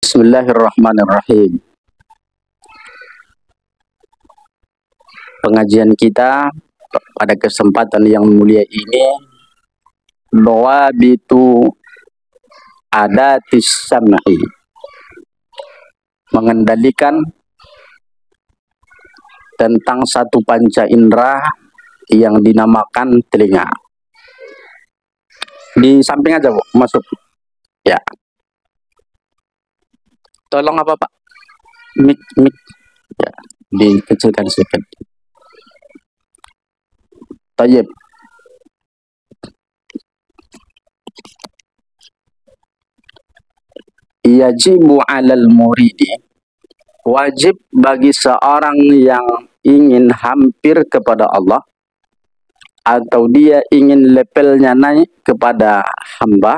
Bismillahirrahmanirrahim. Pengajian kita pada kesempatan yang mulia ini, dawabitu adatis sam'i, mengendalikan tentang satu panca indera yang dinamakan telinga. Di samping aja, Bu, masuk. Ya. Tolong apa, Pak? Mik. Ya, dikecilkan sedikit. Tayyib. Yajibu 'alal muridi, wajib bagi seorang yang ingin hampir kepada Allah atau dia ingin levelnya naik kepada hamba,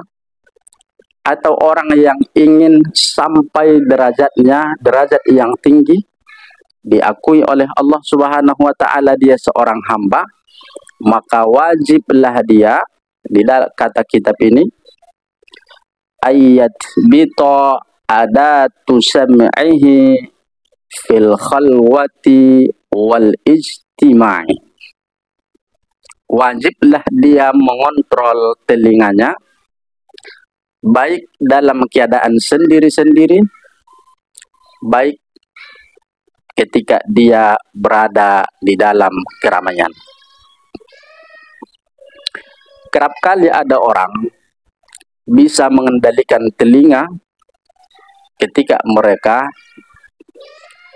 atau orang yang ingin sampai derajat yang tinggi, diakui oleh Allah Subhanahu wa taala dia seorang hamba, maka wajiblah dia, di dalam kata kitab ini, ayat bito adatu sam'ihi fil khalwati wal ijtima'i. Wajiblah dia mengontrol telinganya, baik dalam keadaan sendiri-sendiri, baik ketika dia berada di dalam keramaian. Kerap kali ada orang bisa mengendalikan telinga ketika mereka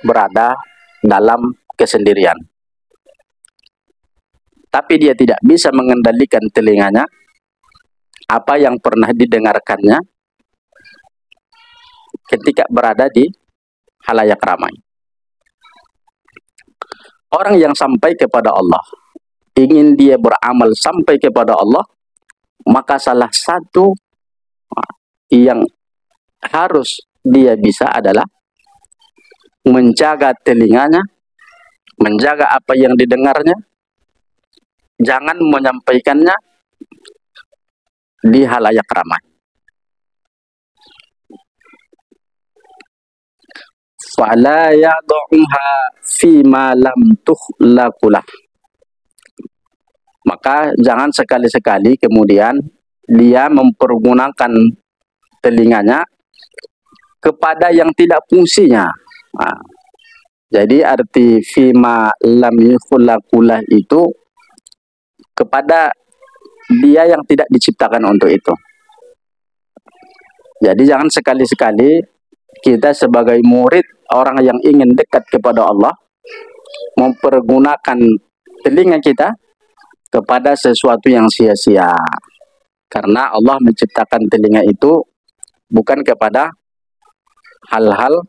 berada dalam kesendirian. Tapi dia tidak bisa mengendalikan telinganya, apa yang pernah didengarkannya ketika berada di halayak ramai. Orang yang sampai kepada Allah, ingin dia beramal sampai kepada Allah, maka salah satu yang harus dia bisa adalah menjaga telinganya, menjaga apa yang didengarnya, jangan menyampaikannya di halayak ramai. Fala yad'uha fima lam tukhlaqulah. Maka jangan sekali-sekali kemudian dia mempergunakan telinganya kepada yang tidak fungsinya. Nah, jadi arti fima lam yukhlaqulah itu kepada dia yang tidak diciptakan untuk itu. Jadi jangan sekali-sekali kita sebagai murid, orang yang ingin dekat kepada Allah, mempergunakan telinga kita kepada sesuatu yang sia-sia. Karena Allah menciptakan telinga itu bukan kepada hal-hal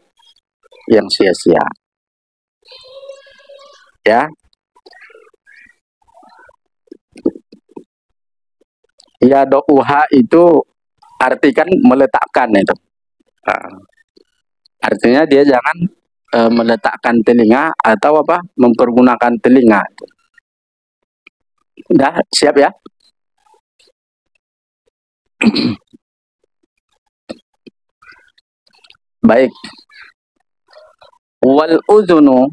yang sia-sia. Ya. Ya, do'uha itu artikan meletakkan itu. Artinya dia jangan meletakkan telinga atau apa, mempergunakan telinga. Udah siap ya? Baik. Wal udhunu,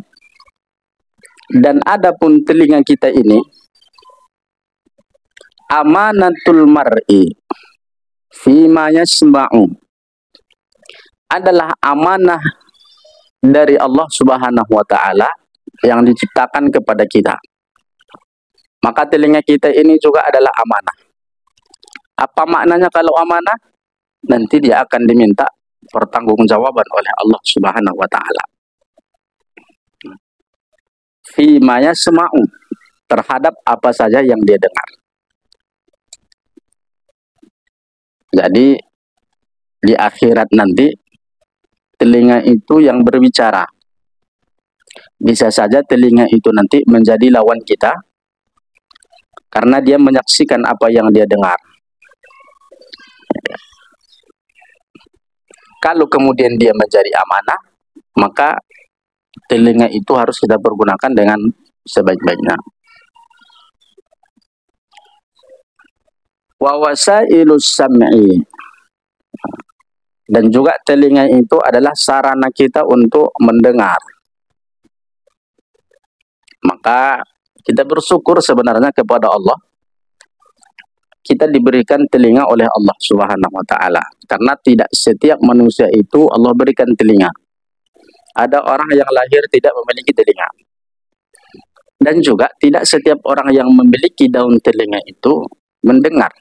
dan adapun telinga kita ini, amanatul mar'i fima yasma'u, adalah amanah dari Allah Subhanahu wa taala yang diciptakan kepada kita. Maka telinga kita ini juga adalah amanah. Apa maknanya kalau amanah? Nanti dia akan diminta pertanggungjawaban oleh Allah Subhanahu wa taala. Fima yasma'u, terhadap apa saja yang dia dengar. Jadi di akhirat nanti telinga itu yang berbicara. Bisa saja telinga itu nanti menjadi lawan kita karena dia menyaksikan apa yang dia dengar. Kalau kemudian dia menjadi amanah, maka telinga itu harus kita pergunakan dengan sebaik-baiknya. Wa wasailus sam'i, Dan juga telinga itu adalah sarana kita untuk mendengar. Maka kita bersyukur sebenarnya kepada Allah. Kita diberikan telinga oleh Allah Subhanahu wa Ta'ala. Karena tidak setiap manusia itu Allah berikan telinga. Ada orang yang lahir tidak memiliki telinga. Dan juga tidak setiap orang yang memiliki daun telinga itu mendengar.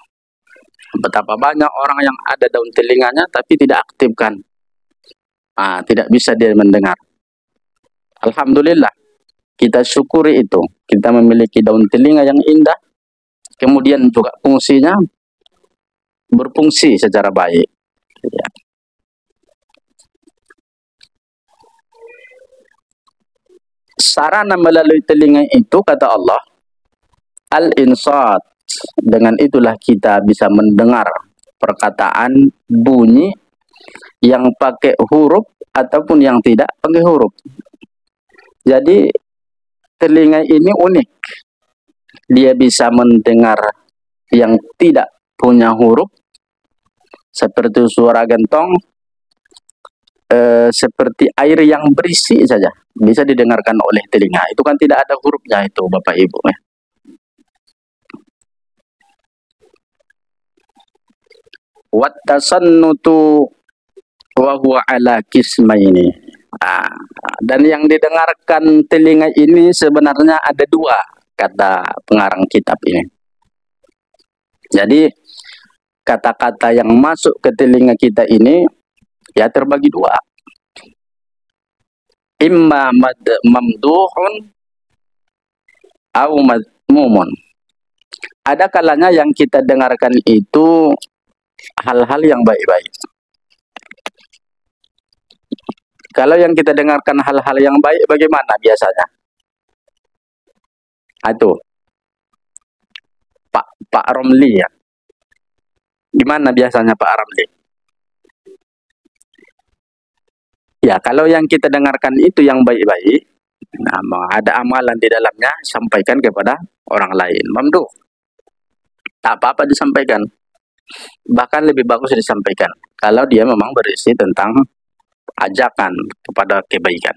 Betapa banyak orang yang ada daun telinganya tapi tidak aktifkan. Tidak bisa dia mendengar. Alhamdulillah, kita syukuri itu. Kita memiliki daun telinga yang indah. Kemudian juga fungsinya berfungsi secara baik. Ya. Sarana melalui telinga itu, kata Allah, al-insat. Dengan itulah kita bisa mendengar perkataan, bunyi yang pakai huruf ataupun yang tidak pakai huruf. Jadi telinga ini unik. Dia bisa mendengar yang tidak punya huruf, seperti suara gentong, seperti air yang berisi saja bisa didengarkan oleh telinga. Itu kan tidak ada hurufnya itu, Bapak Ibu. Wattasannutu wa huwa ala qismaini. Dan yang didengarkan telinga ini sebenarnya ada dua, kata pengarang kitab ini. Jadi kata-kata yang masuk ke telinga kita ini ya terbagi dua. Imma mamduhun au madmumun. Ada kalanya yang kita dengarkan itu hal-hal yang baik-baik. Kalau yang kita dengarkan hal-hal yang baik, bagaimana biasanya? Itu Pak Romli ya. Gimana biasanya Pak Romli? Ya, kalau yang kita dengarkan itu yang baik-baik, ada amalan di dalamnya, sampaikan kepada orang lain. Mamdu. Tak apa-apa disampaikan. Bahkan lebih bagus disampaikan. Kalau dia memang berisi tentang ajakan kepada kebaikan.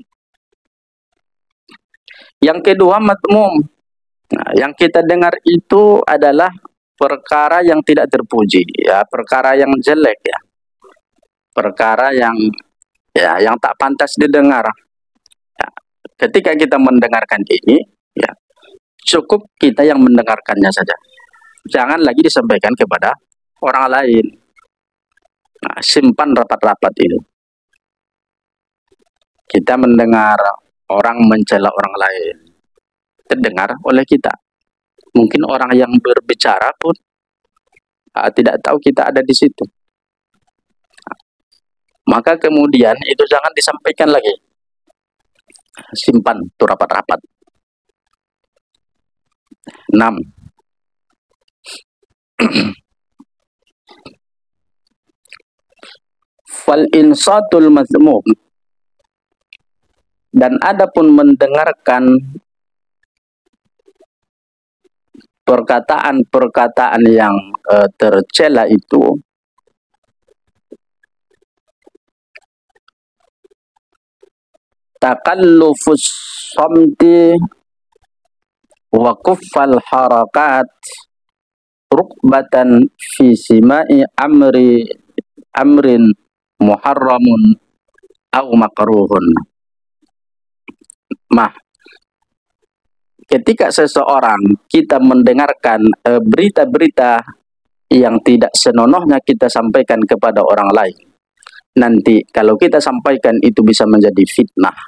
Yang kedua, matmum. Yang kita dengar itu adalah perkara yang tidak terpuji, ya, perkara yang jelek, ya, perkara yang tak pantas didengar. Ya, ketika kita mendengarkan ini, ya, cukup kita yang mendengarkannya saja. Jangan lagi disampaikan kepada orang lain. Simpan rapat-rapat itu. Kita mendengar orang mencela orang lain, terdengar oleh kita. Mungkin orang yang berbicara pun tidak tahu kita ada di situ. Maka kemudian itu jangan disampaikan lagi. Simpan itu rapat-rapat. 6. Fal insatul mazmum. Dan adapun mendengarkan perkataan-perkataan yang tercela itu, takallufus samti wa kuffal harakat rukbatan fi simai amrin muharramun au makruhun. Ketika seseorang kita mendengarkan berita-berita yang tidak senonohnya kita sampaikan kepada orang lain, nanti kalau kita sampaikan itu bisa menjadi fitnah.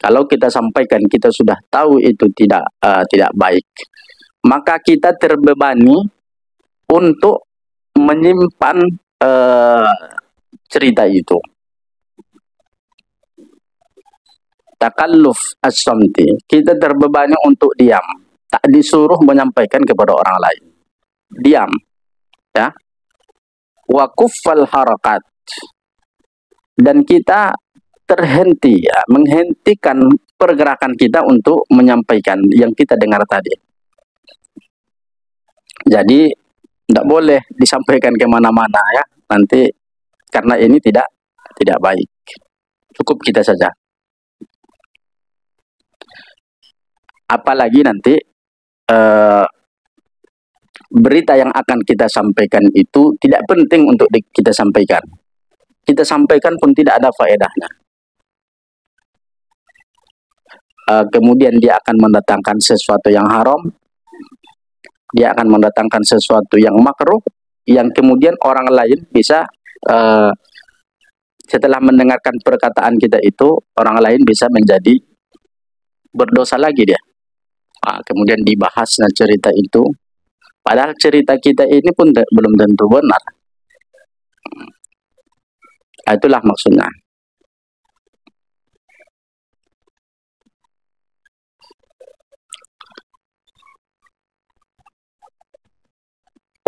Kalau kita sampaikan kita sudah tahu itu tidak baik, maka kita terbebani untuk menyimpan cerita itu. Takalluf as-samti, kita terbebani untuk diam, tak disuruh menyampaikan kepada orang lain, diam, ya. Wa kuffal harakat, dan kita terhenti, ya, menghentikan pergerakan kita untuk menyampaikan yang kita dengar tadi. Jadi tidak boleh disampaikan kemana-mana, ya. Nanti karena ini tidak baik. Cukup kita saja. Apalagi nanti berita yang akan kita sampaikan itu tidak penting untuk kita sampaikan. Kita sampaikan pun tidak ada faedahnya. Kemudian dia akan mendatangkan sesuatu yang haram, dia akan mendatangkan sesuatu yang makruh, yang kemudian orang lain bisa setelah mendengarkan perkataan kita itu, orang lain bisa menjadi berdosa lagi dia. Kemudian dibahasnya cerita itu, padahal cerita kita ini pun belum tentu benar. Itulah maksudnya.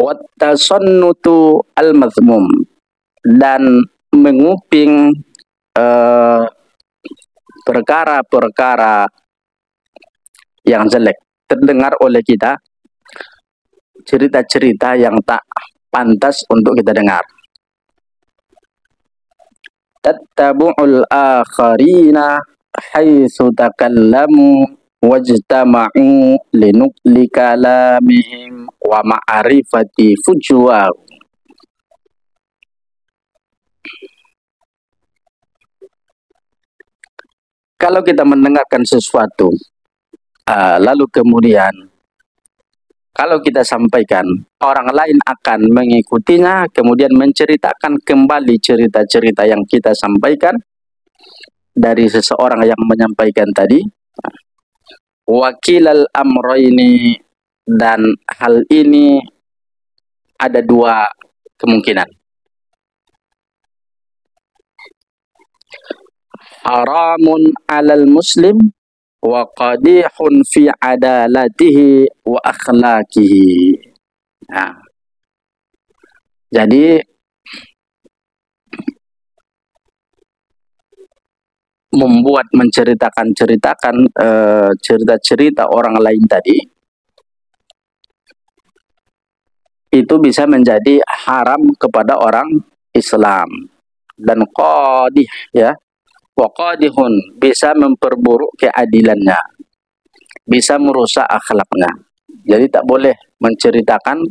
Wattasannutu al-mazmum, dan menguping perkara-perkara yang jelek, terdengar oleh kita cerita-cerita yang tak pantas untuk kita dengar. Tattabu'ul akharina haitsu takallamu wajtama'u linukli kalamihim wa ma'rifati fujwa. Kalau kita mendengarkan sesuatu, lalu kemudian kalau kita sampaikan, orang lain akan mengikutinya, kemudian menceritakan kembali cerita-cerita yang kita sampaikan dari seseorang yang menyampaikan tadi. Wakilal amroini, dan hal ini ada dua kemungkinan. Haramun alal muslim wa qadihun fi adalatihi wa akhlaqihi. Nah, jadi menceritakan cerita-cerita orang lain tadi itu bisa menjadi haram kepada orang Islam, dan qadih, ya, wa qadihun, bisa memperburuk keadilannya, bisa merusak akhlaknya. Jadi tak boleh menceritakan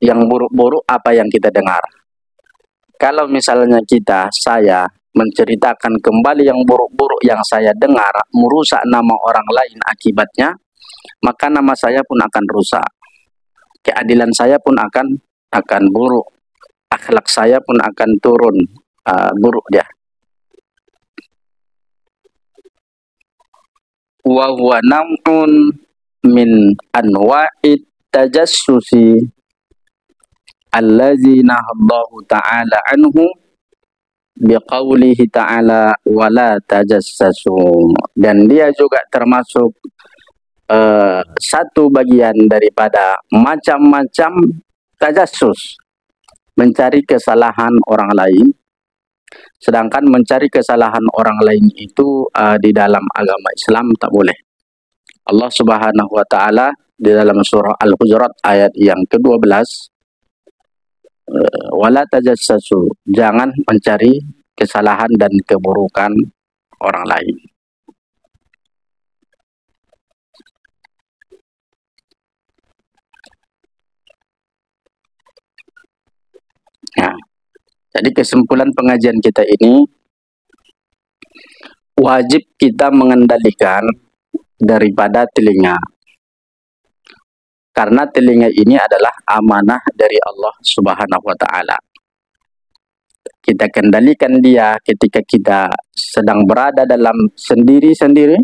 yang buruk-buruk apa yang kita dengar. Kalau misalnya saya menceritakan kembali yang buruk-buruk yang saya dengar, merusak nama orang lain akibatnya, maka nama saya pun akan rusak. Keadilan saya pun akan buruk. Akhlak saya pun akan turun, buruk dia. Wa huwa nam'un min anwa'it tajassusi allazi nahallahu ta'ala anhu biqaulihi ta'ala wala tajassasu. Dan dia juga termasuk satu bagian daripada macam-macam tajassus, mencari kesalahan orang lain. Sedangkan mencari kesalahan orang lain itu di dalam agama Islam tak boleh. Allah Subhanahu wa taala di dalam surah Al-Hujurat ayat yang ke-12, wala tajassasu, jangan mencari kesalahan dan keburukan orang lain. Nah, jadi kesimpulan pengajian kita ini, wajib kita mengendalikan daripada telinga. Karena telinga ini adalah amanah dari Allah Subhanahu wa taala. Kita kendalikan dia ketika kita sedang berada dalam sendiri-sendiri,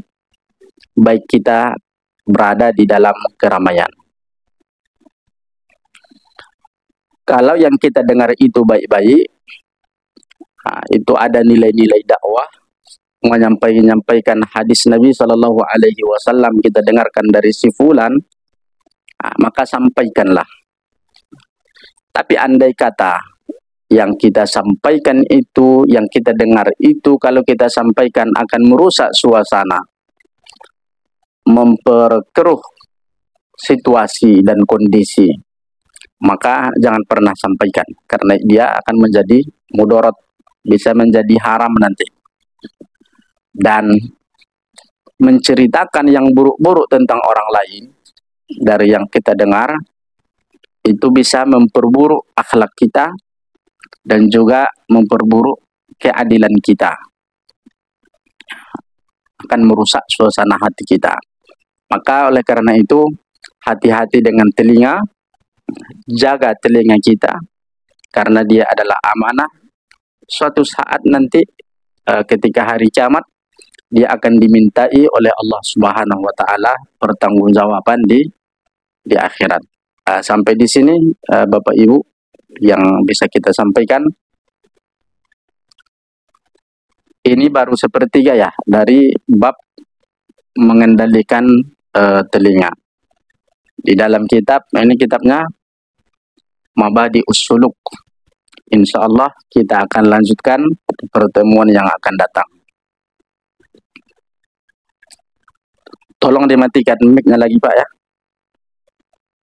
baik kita berada di dalam keramaian. Kalau yang kita dengar itu baik-baik, itu ada nilai-nilai dakwah, menyampaikan hadis Nabi Shallallahu Alaihi Wasallam, kita dengarkan dari si fulan, maka sampaikanlah. Tapi andai kata yang kita sampaikan itu, yang kita dengar itu, kalau kita sampaikan akan merusak suasana, memperkeruh situasi dan kondisi, maka jangan pernah sampaikan, karena dia akan menjadi mudarat, bisa menjadi haram nanti. Dan menceritakan yang buruk-buruk tentang orang lain dari yang kita dengar itu bisa memperburuk akhlak kita dan juga memperburuk keadilan kita, akan merusak suasana hati kita. Maka oleh karena itu, hati-hati dengan telinga, jaga telinga kita, karena dia adalah amanah. Suatu saat nanti ketika hari kiamat, dia akan dimintai oleh Allah Subhanahu wa taala pertanggungjawaban di akhirat. Sampai di sini Bapak Ibu yang bisa kita sampaikan. Ini baru sepertiga ya dari bab mengendalikan telinga. Di dalam kitab, ini kitabnya Mabadi Ussuluk. Insya Allah kita akan lanjutkan pertemuan yang akan datang. Tolong dimatikan mic-nya lagi Pak ya.